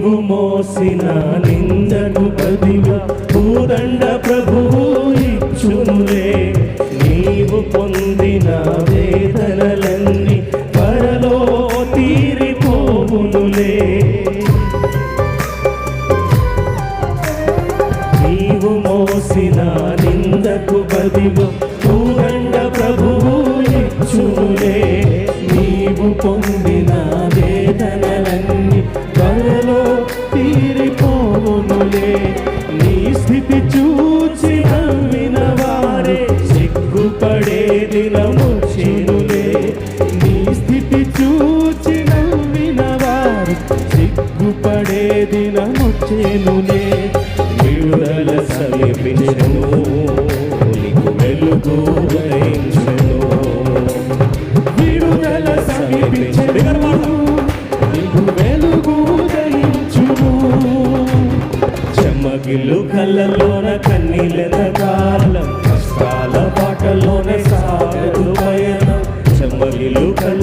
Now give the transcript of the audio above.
నీవు మోసిన నిందకు బదులుగా భూదండ ప్రభువు ఇచ్చునులే. నీవు పొందిన వేదనలన్నీ త్వరలో తీరిపోవునులే. నీవు మోసిన నిందకు బదులుగా భూదండ ప్రభువు ఇచ్చునులే. నీవు పొందిన వేదనలన్నీ త్వరలో తీరిపోవునులే. నీ స్థితి చూచి నవ్విన వారే సిగ్గుపడే దినమొచ్చెనులే. నీ స్థితి చూచి నవ్విన వారు సిగ్గుపడే దినమొచ్చెనులే. విడుదల సమీపించెను, నీకు వెలుగు ఉదయించెను. విడుదల సమీపించెను, నీకు వెలుగు ఉదయించును. చెమ్మగిల్లు కళ్ళలోన కన్నీళ్ళ కాలం, కష్టాల బాటలోనే సాగదు పయనం. చెమ్మగిల్లు కళ్ళ